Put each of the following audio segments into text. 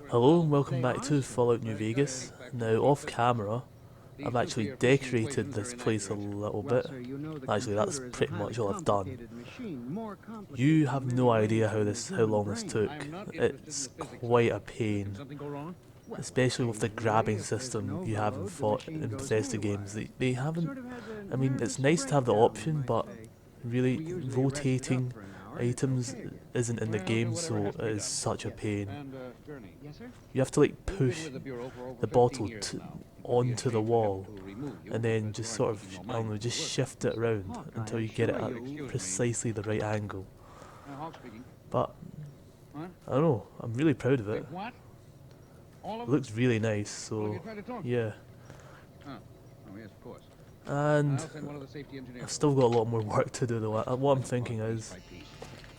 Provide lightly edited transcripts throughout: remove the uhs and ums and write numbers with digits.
Hello and welcome back to Fallout New Vegas. Now off camera, I've actually decorated this place a little bit. Actually that's pretty much all I've done. You have no idea how long this took. It's quite a pain. Especially with the grabbing system you have in Bethesda games. They haven't, I mean it's nice to have the option, but really rotating items isn't in the game, so it is such a pain. You have to like push the bottle onto the wall and then just sort of, I don't know, just shift it around until you get it at precisely the right angle. But I don't know, I'm really proud of it. It looks really nice, so yeah. And I've still got a lot more work to do though. What I'm thinking is,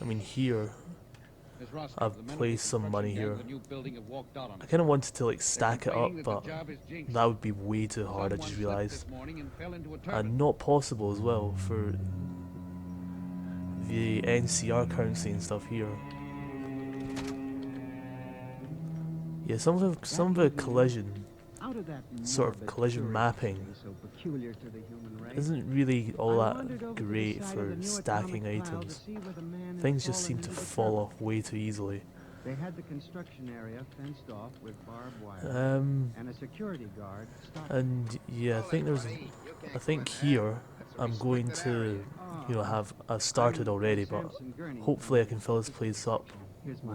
I mean here, I've placed some money here. I kind of wanted to like stack it up, but that would be way too hard, I just realised. And not possible as well for the NCR currency and stuff here. Yeah, some of the collision, sort of collision mapping, isn't really all that great for stacking items. Things just seem to fall off way too easily. They had the construction area fenced off with barbed wire and a security guard. And yeah, I think here I'm going to, have started already, but hopefully I can fill this place up,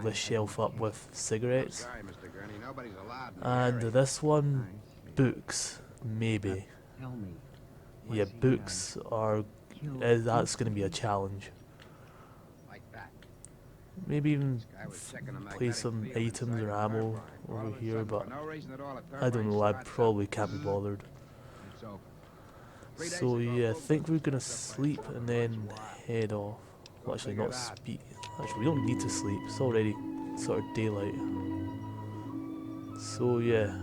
this shelf up with cigarettes. And this one, books, maybe. Yeah, books are, that's going to be a challenge. Maybe even place some items or ammo over here, but I don't know, I probably can't be bothered. So yeah, I think we're gonna sleep and then head off. Well, actually not speak. Actually, we don't need to sleep, it's already sort of daylight. So yeah,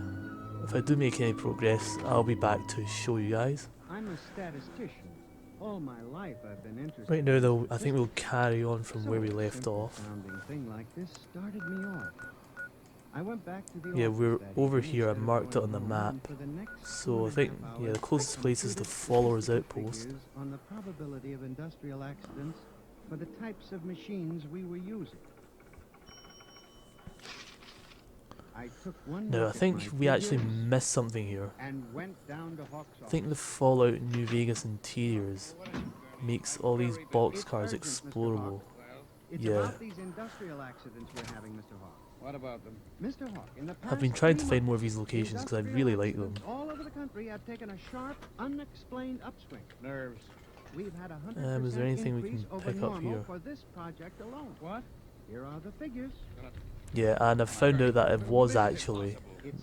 if I do make any progress, I'll be back to show you guys. I'm a statistician. All my life I've been interested. Right now though, I think we'll carry on from where we left off. Thing like this started me off. I went back to the yeah, we're over here, I marked it on the map. So I think, yeah, the closest place is the Followers Outpost. On the probability of industrial accidents for the types of machines we were using. Now, I think we actually missed something here. I think the Fallout New Vegas interiors makes all these boxcars explorable. Yeah. What about them? Mr. Hawk, in the past I've been trying to find more of these locations because I really like them. All over the country have taken a sharp, unexplained upswing. Nerves. We've had 100% is there anything we can pick up here? For this project alone. What? Here are the figures. Yeah, and I've found out that it was actually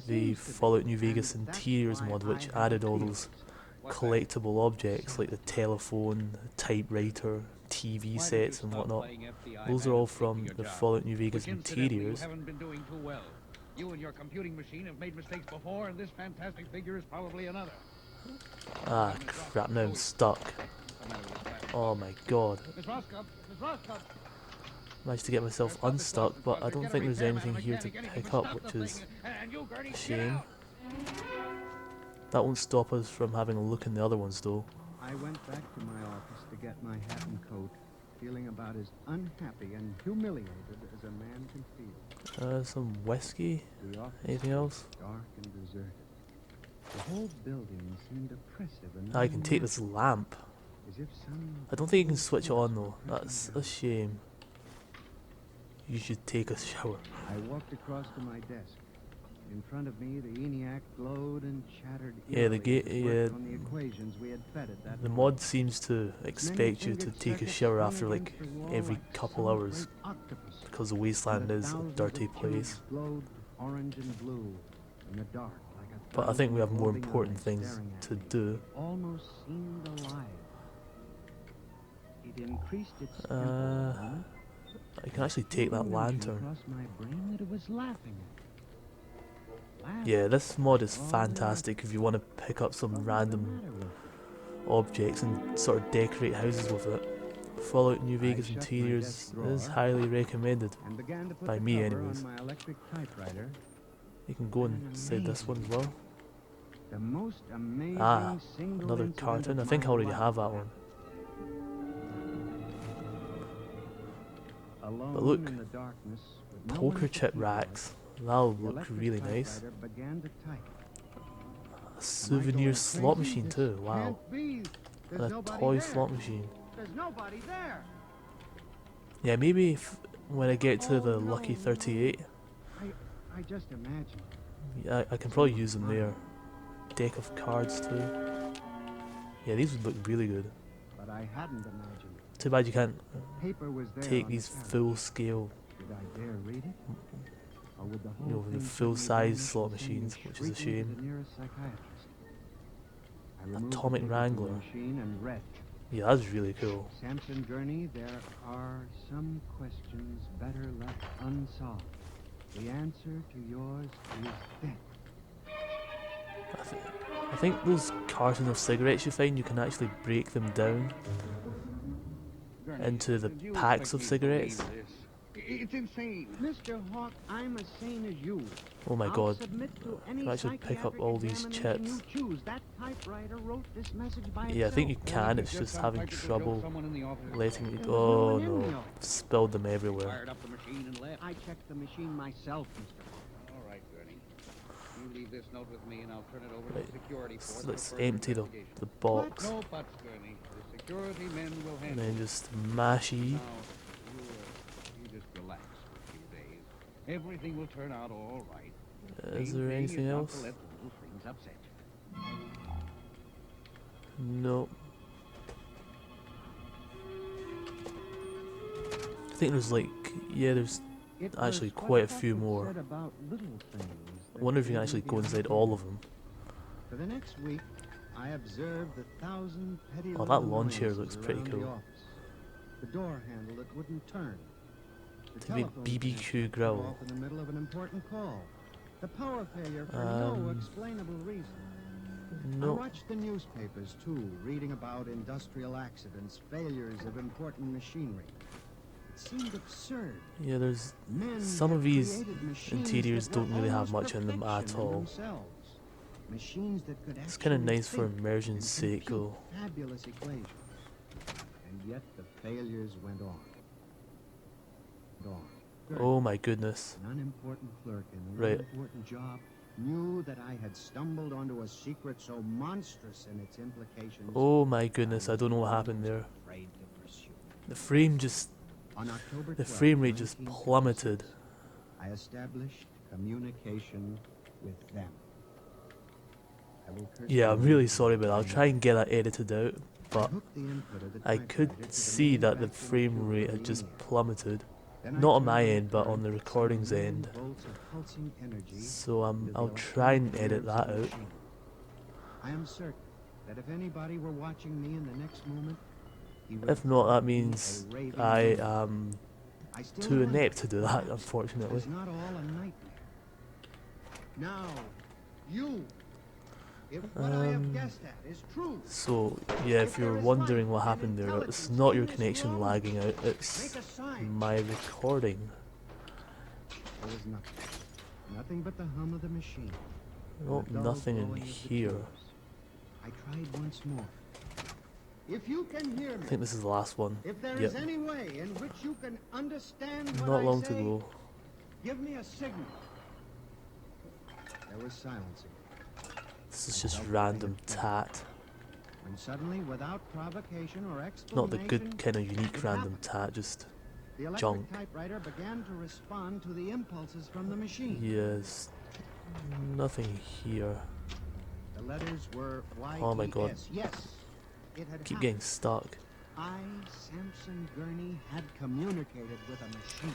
the Fallout New Vegas interiors mod which added all those collectible objects like the telephone, typewriter, TV sets and whatnot. Those are all from the Fallout New Vegas interiors. You and your computing machine have made mistakes before, and this fantastic figure is probably another. Ah, crap, now I'm stuck. Oh my god. Managed to get myself unstuck, but I don't think there's anything here to pick up, which is a shame. That won't stop us from having a look in the other ones though. I went back to my office to get my hat and coat, feeling about as unhappy and humiliated as a man can feel. Some whiskey? Anything else? Dark and deserted. The whole building seemed oppressive and I can take this lamp. as if some I don't think you can switch it on though. That's a shame. You should take a shower. I walked across to my desk. In front of me, the ENIAC glowed and chattered. Yeah, the on the equations we had fed it that the morning. mod seems to expect you to take a shower after like every couple hours because the wasteland is a dirty place. Glowed orange and blue in the dark like a But I think we have more thousand important glowing eyes things staring at to me. do. Almost seemed alive. It increased its I can actually take that lantern. across my brain that it was laughing at. Yeah, this mod is fantastic if you want to pick up some random objects and sort of decorate houses with it. Fallout New Vegas interiors is highly recommended by me anyways. You can go inside this one as well. The most amazing Another carton. I think I already have that one. But look, poker chip racks. That'll look really nice. A souvenir slot machine too. Wow. And a toy slot machine. There's nobody there. Yeah, maybe when I get to the lucky 38, I just imagine. yeah, I can probably use them there. Deck of cards too. Yeah, these would look really good. But I hadn't imagined. Too bad you can't Paper was there take on these the counter. full scale, Did I dare read it? Or would the you know, whole the thing full suddenly size vanish slot and send me machines, which is a shrieking to shame. the nearest psychiatrist? I removed the Atomic paper from the Wrangler. machine and read. Yeah, that's really cool. Samson Gurney, there are some questions better left unsolved. The answer to yours is death. I think those cartons of cigarettes you find, you can actually break them down into the packs of cigarettes. It's insane. Mr. Hawk, I'm as sane as you. Oh my I'll god, submit to any you can actually pick up psychiatric all these examination chips. you choose. That typewriter wrote this message by Yeah, I think you itself. can, it's just having trouble letting it. Oh no, spilled them everywhere. Fired up the machine and left. I checked the machine myself, Mr. Hawk. All right, Gurney. You leave this note with me, and I'll turn it over to Right, the security so force. let's for further empty the investigation. box No buts, Gurney. The security men will and handle then it. just mash E. Now, you just relax for a few days. Everything will turn out all right. Is Main there thing anything is not else? to let the little things upset you. No. I think there's like, yeah, there's It actually was quite a what few Buffett more. said about little things I that wonder if you can made actually him go the inside idea. all of them. For the next week, I observed 1,000 petty Oh, little that lawn chair annoyances looks pretty around cool. the office. The door handle that wouldn't turn. The To be telephone BBQ stand cut grill. off in the middle of an important call. The power failure for no explainable reason. I No. watched the newspapers too, reading about industrial accidents, failures of important machinery. It seemed absurd. Yeah, there's Men some had of these created machines interiors that were don't really have almost much in them at perfection in all. themselves. Machines that could It's kind of actually nice for think immersion's and sake compute though. fabulous equations. And yet the failures went on. And on. Oh my goodness. An unimportant clerk in an Right. unimportant job knew that I had stumbled onto a secret so monstrous in its implications. Oh my goodness, I don't know what happened there. Afraid to pursue. The frame just, On October the 12th, frame rate just 1946, plummeted. I established communication with them. I will curse Yeah, I'm them really out sorry about that. I'll by try and get that edited out, but hooked the input of the I typewriter to could the see that the manufacturing frame computer rate of had the just ENIAC. plummeted. Then I Not on turned my the end, but on current the at recording's 7 end. volts of pulsing energy So into the I'll try and electronic edit nerves that of the out. machine. I am certain that if anybody were watching me in the next moment, he would If not, that find me means a raving I lunatic. am I still too wonder, inept to do that, perhaps unfortunately. it's not all a nightmare. Now, you, if what I have guessed at is true, So yeah, if you're wondering what happened there, it's not your connection lagging out, it's make a sign. my recording. There was nothing. Nothing but the hum of the machine. Oh, and the dull nothing in glowing of the here. tubes. I tried once more. If you can hear I me, think this is the last one. if there is Yep, any way in which you can understand what not I long say, to go. give me a signal. There was silence again. This is just random tat. When suddenly, without provocation or explanation, Not the good kind of unique it random happened. tat, just The electric junk. typewriter began to respond to the impulses from the machine. Yes, nothing here. The letters were Y-E-S. Oh my God. Yes, it had Keep happened. getting stuck. I, Samson Gurney, had communicated with a machine.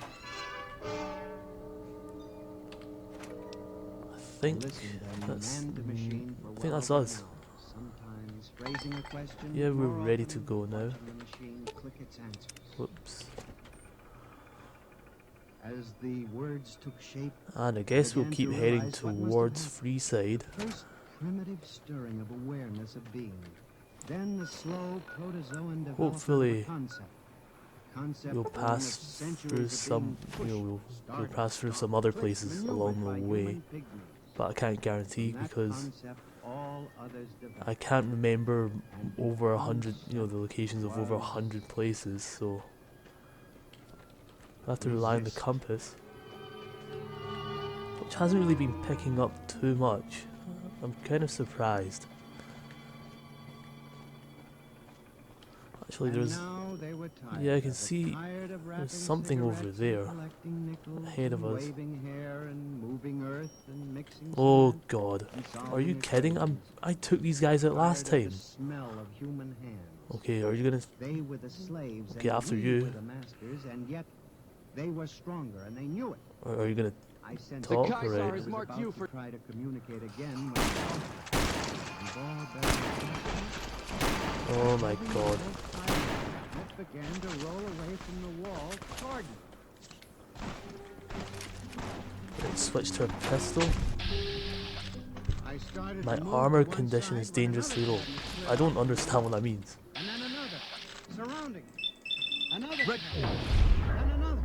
I think Listened and that's, manned the machine for I think that's well us. over an hour, sometimes phrasing a question, Yeah, we're more ready often to go now. watching the machine click its answers. Whoops. As the words took shape, And I guess we'll began keep to heading realize what must have towards happened. Freeside. first primitive stirring of awareness of being, then the slow protozoan development Hopefully of a concept, concept pass through some, we'll pass through some other places along the way, but I can't guarantee because I can't remember over 100, the locations of over 100 places, so I have to rely on the compass, which hasn't really been picking up too much. I'm kind of surprised. Actually, there's, yeah, I can see there's something over there ahead of us. Oh god, are you kidding? I took these guys out last time. Okay, are you gonna? Okay, after you. Or are you gonna talk? Right. Oh my god. Began to roll away from the wall toward me. Let's switch to a pistol. My armor condition is dangerously low. I don't understand what that means. And then another. Surrounding. Another. And another.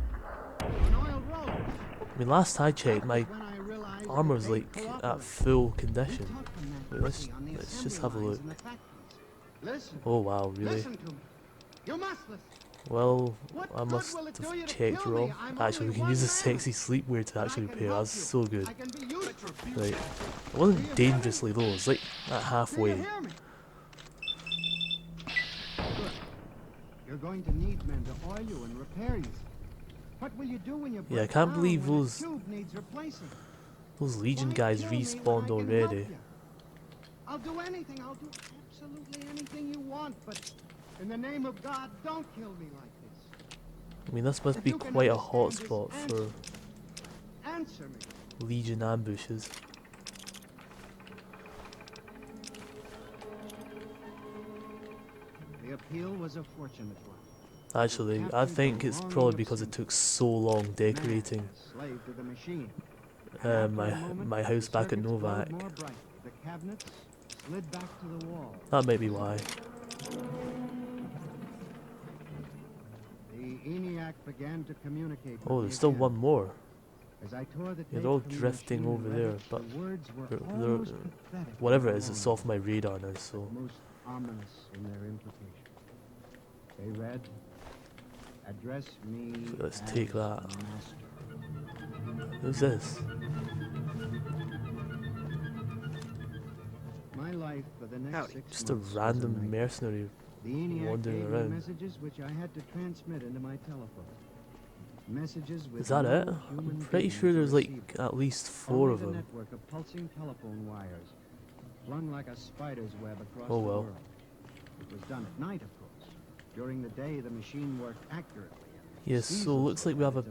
An oil road. I mean, last I checked, my armor's like at full condition. Wait, let's just have a look. Oh wow, really? Well, I must have checked wrong. Actually, we can use the sexy sleepwear to actually repair. That's so good. Right. It wasn't dangerously low, it was like at halfway. You're going to need men to oil you and repair you. What will you do when you Yeah, I can't believe those Legion guys respawned already. I'll do anything. I'll do absolutely anything you want, but in the name of God, don't kill me like this. I mean, this must be quite a hot spot for Answer me. Legion ambushes. The appeal was a fortunate one. Actually, I think it's probably because it took so long decorating my house back at Novak. That may be why. Oh, there's still one more. Yeah, they're all drifting over there, but whatever it is, it's off my radar now, so... They read, "Address me." So let's take that. Who's this? My life for the next 6 Just a months random was a nightmare. mercenary The ENIAC wandering gave me around. messages which I had to transmit into my telephone. Messages with Is that no it? human I'm pretty being sure to there's like receive them. at least 4 Only of the them. network of pulsing telephone wires, flung like a spider's web across Oh the well. world. It was done at night, of course. During the day, the machine worked accurately. Yes, so looks like we have a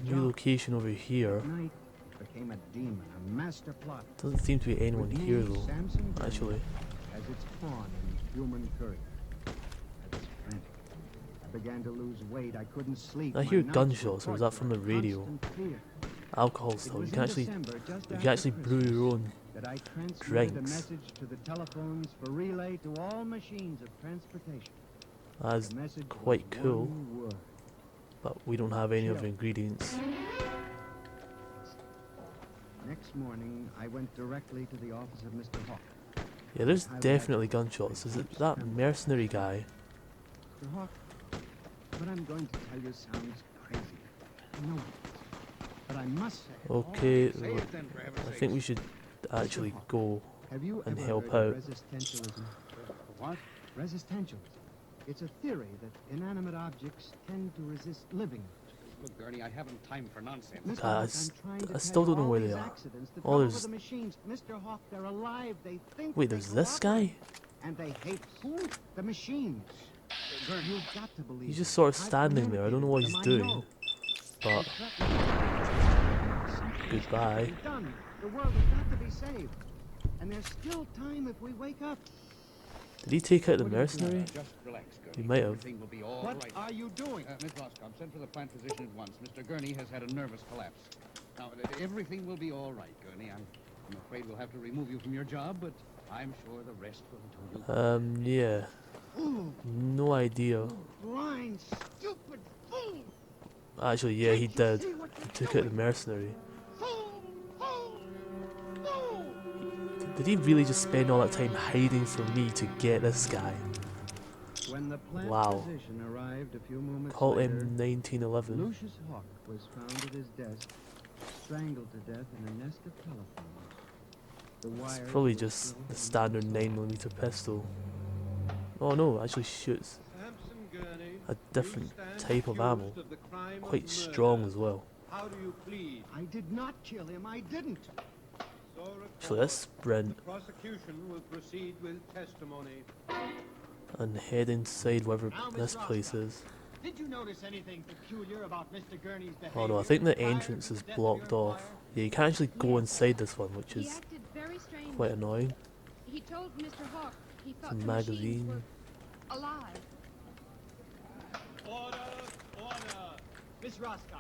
new location over here. At night, became a demon, a master plot. Doesn't seem to be anyone With here me, though, Samson Gurney, actually. as its pawn in human courier. I was frantic. I began to lose weight. I couldn't sleep. I My hear nights gunshots, were or is that from the torture, radio? constant fear. Alcohol It still. was You can in actually December, just brew after your Christmas, own that I transmitted a drinks. message to the telephones for relay to all machines of transportation. That's The message was quite cool, one word. but we don't have any of the ingredients. Next morning, I went directly to the office of Mr. Hawk. Yeah, there's definitely gunshots. Is it that mercenary guy? Mr. Hawk, what I'm going to tell you sounds crazy. I know it is. But I must say, Okay, Say it then, for heaven's I sake. think we should actually go have you and ever help heard out. of resistentialism? What? Resistentialism. It's a theory that inanimate objects tend to resist living. Look, Gurney, I haven't time for nonsense. Mr. I Hawk, s- I'm trying to I tell still you don't know all where these they are. accidents that Oh, come over there's- the machines. Mr. Hawk, they're alive. They think. Wait, they there's this cooperate. guy? And they hate who? The machines. You've got to believe He's me. just sort of I've standing there. I don't know what he's communicated doing, with them, I but know. Something's goodbye. got to be done. The world has got to be saved. And there's still time if we wake up. Did he take out the What are you doing? mercenary? Just relax, Gurney. He might have. Everything will be all What right. are you doing? Miss Roscoe, send for the plant physician at once. Mr. Gurney has had a nervous collapse. Now, everything will be all right, Gurney. I'm afraid we'll have to remove you from your job, but I'm sure the rest will do you. Yeah. Ooh, No idea. blind, stupid fool! Actually, yeah, he did. He took out the mercenary. Did he really just spend all that time hiding from me to get this guy? When the plant Wow. physician arrived a few moments Call later, him 1911. Lucius Hawk was found at his desk, strangled to death in a nest of telephones. The It's wires probably were just still the hanging standard from 9mm pistol. Oh no, actually shoots a different type of ammo. Quite strong as well. How do you plead? I did not kill him. I didn't. So Actually, let's sprint the prosecution will proceed with testimony. and head inside wherever Now, Miss this place Roscoe, is. did you notice anything peculiar about Mr. Gurney's behavior? Oh no, I think the prior entrance to is the death of blocked your off. employer? Yeah, you can't actually go inside this one, which He is acted very strangely. quite annoying. He told Mr. Hawk he It's thought a the machines magazine. were alive. Order! Order! Miss Roscoe,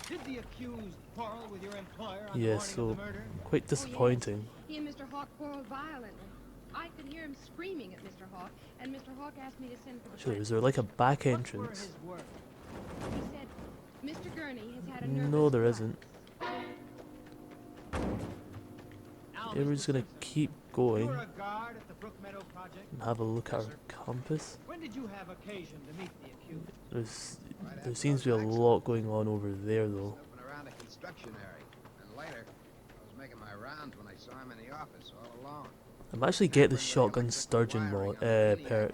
did the accused quarrel with your employer on Yeah, the morning so of the murder? quite disappointing. He and Mr. Hawk quarreled violently. I could hear him screaming at Mr. Hawk, and Mr. Hawk asked me to send for the Actually, plant. is there like a back What were entrance? his words? He said, Mr. Gurney has had a nervous No, there collapse." isn't. Now, Yeah, we're Mr. just gonna Simpson, keep you going were a guard at the Brook Meadow Project. and have a look at our compass. When did you have occasion to meet the accused? There seems to be a lot going on over there though. Snooping around a construction area. And later, I was making my rounds when I saw him in the office all alone. I'm actually get the shotgun sturgeon mod perk,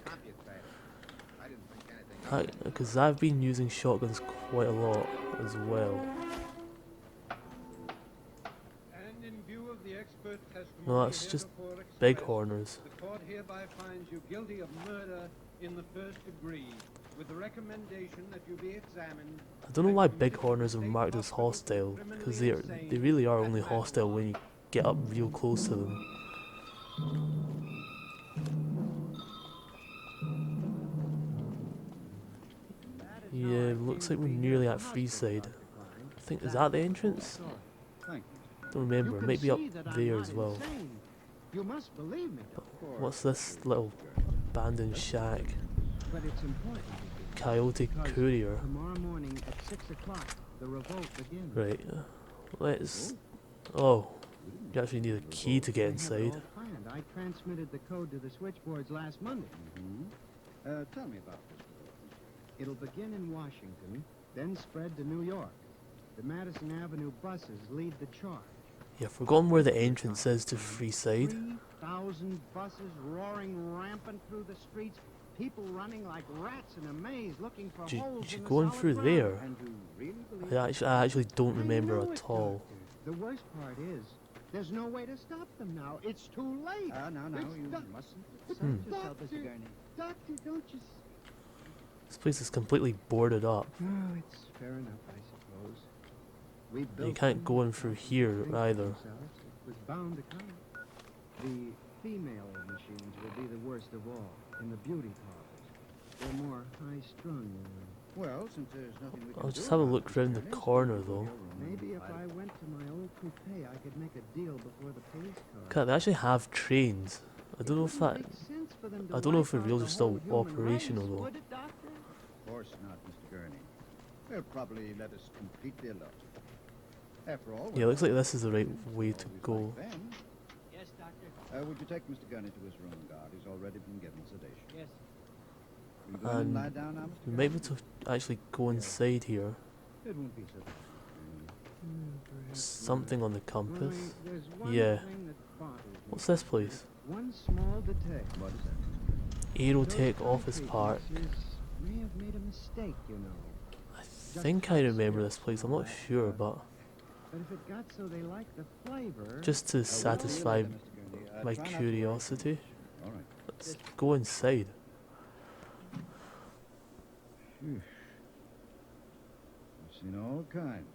because I've been using shotguns quite a lot as well. And in view of the expert testimony No, that's just heretofore expressed, bighorners. the court hereby finds you guilty of murder in the first degree, with the recommendation that you be examined. I don't know why bighorners are marked as hostile, because they really are only hostile when you get up real close to them. Yeah, looks like we're nearly at Freeside. I think, is that the entrance? Don't remember, it might be up there as well. You must believe me. What's this little abandoned shack? But it's important. Coyote Courier. Tomorrow morning at 6 o'clock, the revolt begins. Right, let's... Oh, you actually need a key to get inside. I transmitted the code to the switchboards last Monday. Tell me about this. It'll begin in Washington, then spread to New York. The Madison Avenue buses lead the charge. Yeah, I've forgotten where the entrance is to Freeside. 3,000 buses roaring rampant through the streets. People running like rats in a maze looking for holes in the Going solid through ground. there? And you really believe I actually don't I remember know at it, all. Doctor. The worst part is, there's no way to stop them now. It's too late. No, It's you doc- mustn't Hmm. excite yourself, Mr. Gurney. Doctor, don't you... This place is completely boarded up. Oh, it's fair enough, I suppose. We built You can't them go in through here to either. themselves. It was bound to come. The female machines will be the worst of all, in the beauty parlors. They're more high-strung, you know. Well, since there's nothing we can I'll do just have a about look it, round the Mr. corner Gurney, though. Maybe if I went to my old coupe, I could make a deal before the police car. God, they actually have trains. I don't know if that... I don't know if the wheels are still operational though. Of course not, Mr. Gurney. They'll probably let us completely alone. After all, Yeah, looks like this is the right way to go. Yes, Doctor. Would you take Mr. Gurney to his room, guard? He's already been given sedation. Yes. Will you go in and And lie down now, Mr. we Gurney? might be able to actually go inside here. It won't be so bad. Something on the compass. Only there's one Yeah. thing that bothers me. What's this place? One small detail. What is that? Aerotech Those Office tight Park. cases may have made a mistake, you know. I think I remember this place, I'm not sure, but But if it got so they like the flavor... just to satisfy Mr. Gurney. my Try not to curiosity, All right. let's go inside. Phew. I've seen all kinds.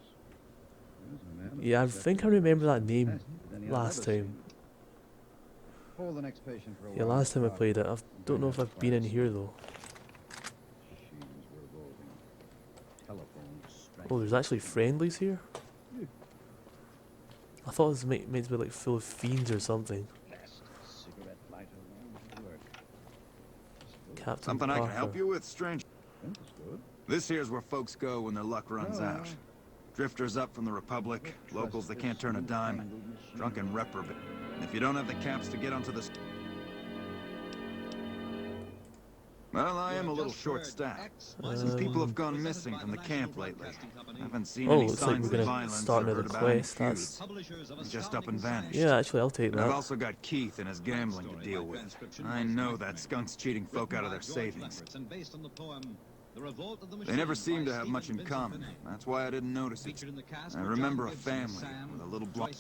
There's a man of Yeah, I perception. think I remember that name Hasn't any I've last ever time. seen. Hold the next patient for a Yeah, while, last time I Doc. played it. I don't know if I've been in here though. Machines were evolving. Telephones Oh, there's actually friendlies here? I thought it was meant to be like full of fiends or something. plastic cigarette lighter won't work. Captain Something I Parker. can help you with, stranger? Understood. This here's where folks go when their luck runs out. Drifters up from the Republic, locals that can't turn a dime, drunken reprobate. And if you don't have the caps to get onto the... Well, I am a little short-staffed. Some people have gone missing from the camp lately. I haven't seen Oh, any looks like signs we're of gonna violence start or another heard about any quest. feuds. That's... They just up and vanished. Yeah, actually, I'll take And I've that. also got Keith and his gambling to deal with. I know that skunk's cheating folk out of their savings. They never seem to have much in common. That's why I didn't notice it. I remember a family with a little block.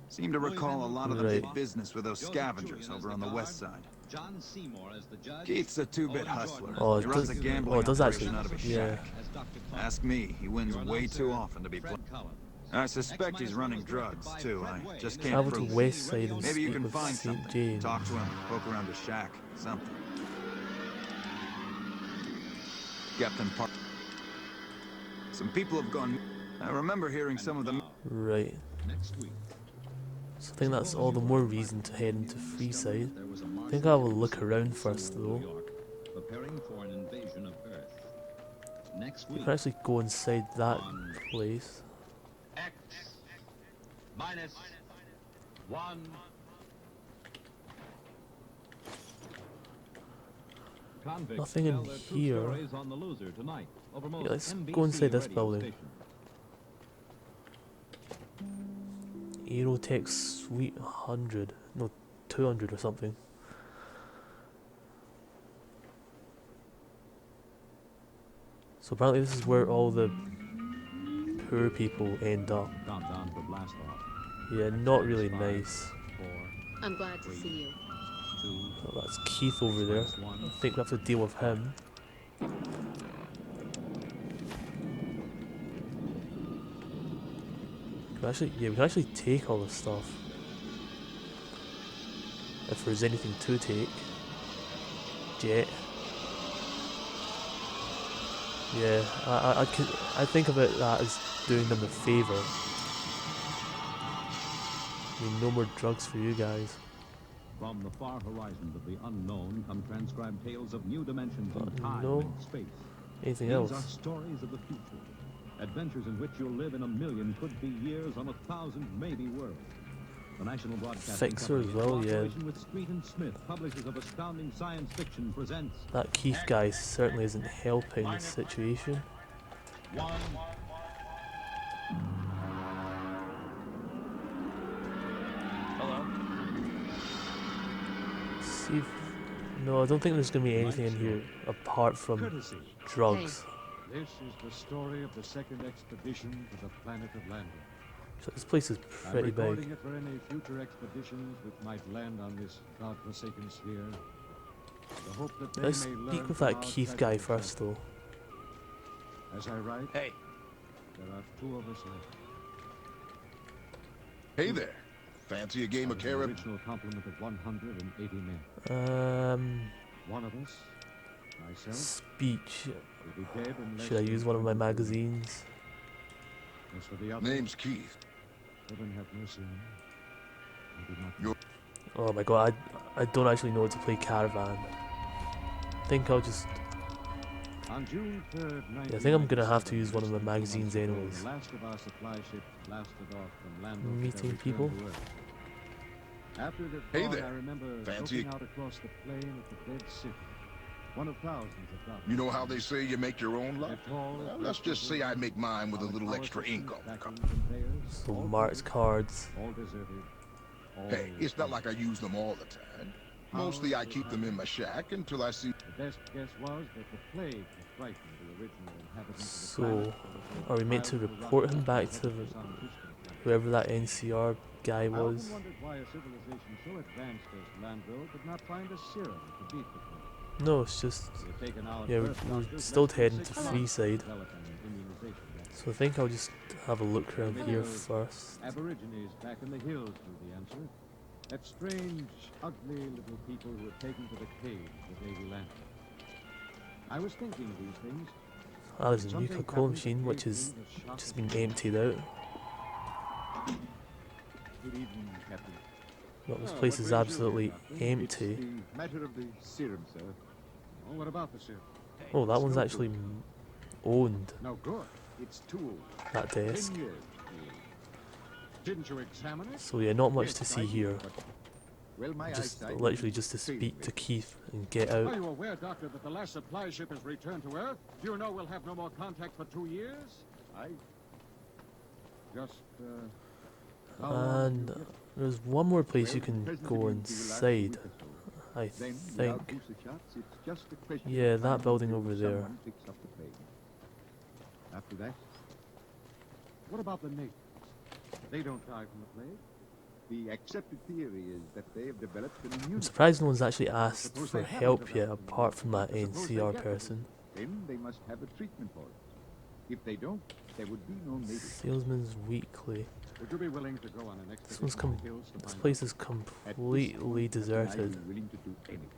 Seem to recall a lot of the big business with those scavengers over on the west side. Keith's a two-bit hustler. Oh, He runs a gambling it does operation actually. out of a Yeah. shack. Ask me, he wins way too often to be playing. I suspect he's running drugs, too. I just can't Travel to prove it. West Side and Maybe you speak can with find St. something. James. Talk to him, poke around his shack, something. Captain Park. Some people have gone... I remember hearing some of them... Right. So I think that's all the more reason to head into Freeside. I think I'll have a look around first though. You can actually go inside that place. X minus 1. Nothing in here. Yeah, let's go inside this building. Aerotech Suite 100. No, 200 or something. So apparently this is where all the poor people end up. Yeah, not really nice. I'm glad to see you. Oh, that's Keith over there. I think we have to deal with him. We can actually take all this stuff. If there's anything to take. Jet. Yeah, I think of it that as doing them a favour. I mean, no more drugs for you guys. From the far horizons of the unknown come transcribed tales of new dimensions in time no. and space. Anything These else? are stories of the future. Adventures in which you'll live in a million, could be years, on 1,000, maybe worlds. The National Broadcasting Fixer as Company, well, in yeah. cooperation with Street and Smith, publishers of astounding science fiction, presents That Keith guy certainly isn't helping the situation. 1. Hello? See if... No, I don't think there's going to be anything in here apart from drugs. This is the story of the second expedition to the planet of landing. So this place is I'm pretty recording big. it for any future expeditions which might land on this godforsaken sphere. The hope that they Let's may learn speak with from that our Keith tragic guy event. first though. As I write, Hey. there are 2 of us left. Hey there. Fancy a game of The carib? original complement of 180 men. One of us, myself, Speech. will be dead in less Should I than use one of my 24 magazines? As for the other, Name's Keith. heaven have mercy on me. I did not You're- Oh my god, I don't actually know how to play Caravan. I think I'll just... On June 3rd, Yeah, I think I'm gonna have to use one of my magazines anyways. The last of our supply ships blasted off from Lando for Meeting their people? return to Earth. After the Hey dawn, there. I remember Fancy- looking out across the plain at the dead city, one of thousands of dots. You know how they say you make your own luck? Their tall, Well, let's just say I make mine with a little extra ink on the vacuum cover. conveyors, So all marked busy, cards. all deserted, all Hey, it's not like I use them all the time. Mostly I keep them in my shack until I see... The best guess was that the plague had frightened the original inhabitants of the So, planet. are we meant to report him back to whoever that NCR guy I was? often wondered why a civilization so advanced as Landro could not find a serum to beat the plague. No, it's just... It had taken our Yeah, first we're doctors still less than heading 6 to months Freeside. develop an immunization vaccine. So I think I'll just have a look around here first. Aborigines back in the hills knew the answer. That strange, ugly little people who had taken to the caves the day we landed. I was thinking these things. Ah, there's a new Something Coca-Cola happened that machine which gave is me the shock just of been shock. emptied out. Good evening, Captain. Well, this Oh, place what is brings you absolutely here, Doctor? empty. It's the matter of the serum, sir. Oh, what about the serum? Oh, that one's actually owned, No good. It's too old. that 10 desk. years. Didn't you examine it? So yeah, not much Yes, to see I did, here. but- Well, my Just eyesight literally is just to failing speak me. to Keith and get Are out. you aware, Doctor, that the last supply ship has returned to Earth? Do you know we'll have no more contact for 2 years? I just, how long And have you given? there's one more place Well, you can presently go will last a inside, week or so. I Then, without think. booster shots, it's just a question of Yeah, time that building until over there. someone picks up the plague. After that, what about the natives? They don't die from the plague. The accepted theory is that they have developed an I'm immunity. surprised no one's actually asked Suppose for they haven't help yet, developed an apart from that immunity. Suppose they NCR get the person. Then they must have a treatment for it. If they don't, there would be no natives. Salesman's Weekly. Would you be willing to go on an This one's expedition to the hills to this find place out? is At this completely point, Captain, I'd deserted. be willing to do anything.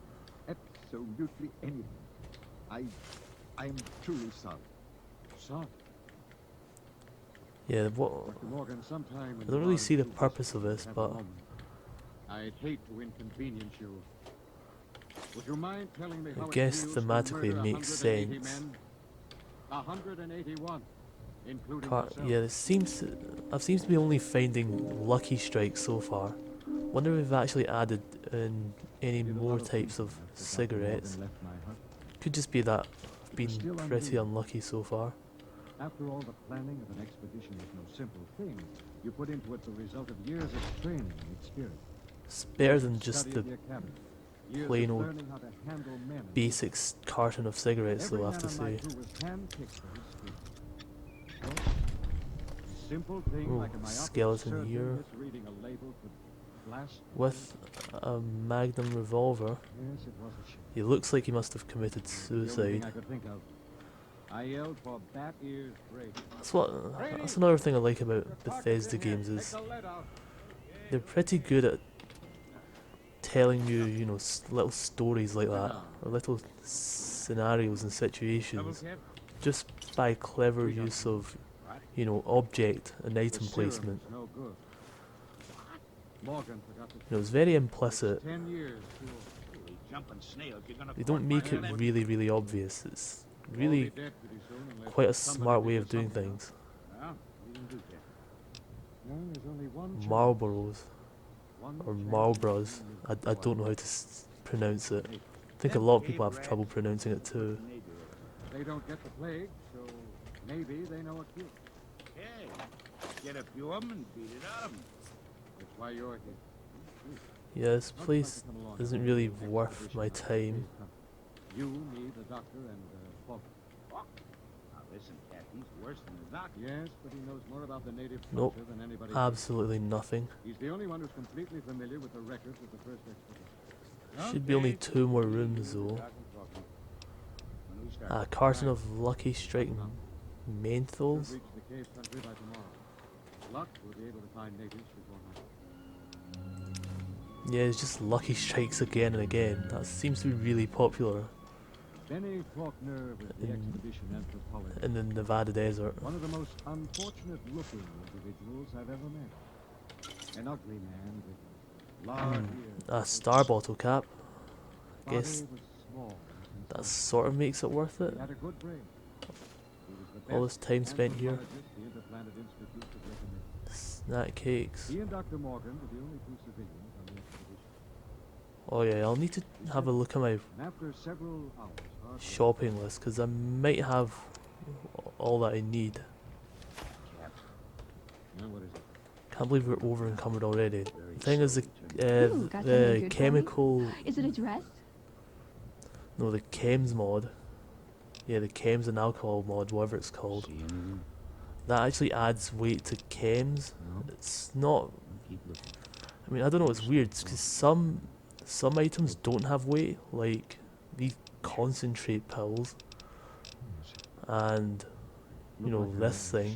Absolutely anything. I'm truly sorry. Sorry? Yeah, what? Dr. Morgan, sometime I don't really see the purpose of this, but I'd hate to inconvenience you. Would you mind telling me how I guess it feels to thematically it murder makes 180 sense. men? 181, including yourself. Yeah, I've seems to be only finding Lucky Strikes so far. Wonder if they've actually added in any more types of cigarettes. Could just be that I've been pretty unlucky so far. After all, the planning of an expedition is no simple thing. You put into it the result of years of training and experience. It's better than just Study the of the academy. Years plain of old learning how to handle men and basic carton of cigarettes, every though, I have to man on my say. crew was handpicked for his skill. So, simple thing Oh, like a myopic skeleton surgeon here. misreading a label could blast With a Magnum revolver. Yes, it was a shame. He looks like he must have committed The only thing suicide. I could think of. I yelled for Bat Ears Brady. That's another thing I like about Bethesda games is they're pretty good at telling you, you know, little stories like that, or little scenarios and situations, just by clever use of, you know, object and item placement. No good. Morgan forgot to You know, it's very implicit. 10 years too They don't make it really obvious. It's really quite a smart way of doing things. Marlboros, or Marlboros, I don't know how to pronounce it. I think a lot of people have trouble pronouncing it too. They don't get the plague, so maybe they know a cure. Hey, get a few of them and beat it out of them. That's why you're here. Yeah, this place isn't really worth my time. You, me, the doctor, and Falk. Now listen, Cat, he's worse than the doctor. Yes, but he knows more about the native Nope, culture than anybody else. absolutely nothing. He's the only one who's completely familiar with the records of the first expedition. Should be only 2 more rooms though. A carton of Lucky Strike menthols. Reach the cave country by tomorrow. Luck, we'll be able to find natives before night. Yeah, it's just Lucky Strikes again and again. That seems to be really popular Benny Faulkner was the expedition anthropologist. in the Nevada desert. One of the most unfortunate looking individuals I've ever met. An ugly man with large ears. A star bottle cap. Body Guess was small. that sort of makes it worth it. He had a good brain. He was the All best this time spent here. anthropologist the Interplanet Institute could recommend. Snack cakes. He and Dr. Morgan were the only two civilians on the expedition. Oh yeah, I'll need to have a look at my And after several hours, hard work, shopping list because I might have all that I need. now what is it? Can't believe we're over encumbered already. The thing is, Ooh, got something good the for me? chemical, Is it a dress? no, the chems mod. Yeah, the chems and alcohol mod, whatever it's called. That actually adds weight to chems. It's not. I mean, I don't know. It's weird because some items don't have weight, like these concentrate pills, and you know this thing.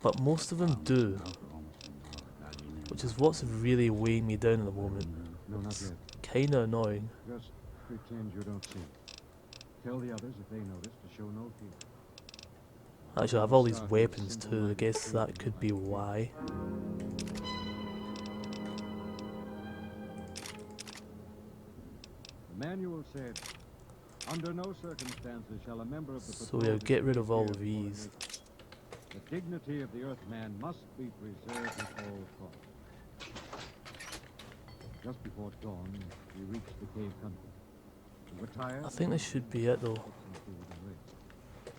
But most of them do, which is what's really weighing me down at the moment. No, not It's yet. kinda annoying. Just pretend you don't see. Tell the others if they notice to show no fear. Actually, I have all these weapons too. I guess that could be why. The manual said, Under no circumstances shall a member of the So we'll get rid of all of these. The dignity of the Earthman must be preserved at all costs. Just before dawn, we reached the cave country. We were tired. I think this should be it though.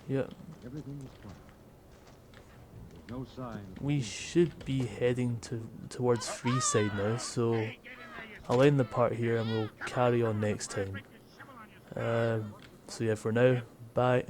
Yep. Everything was quiet. There's no sign. We should be heading towards Freeside now, so I'll end the part here and we'll carry on next time. So yeah, for now, bye.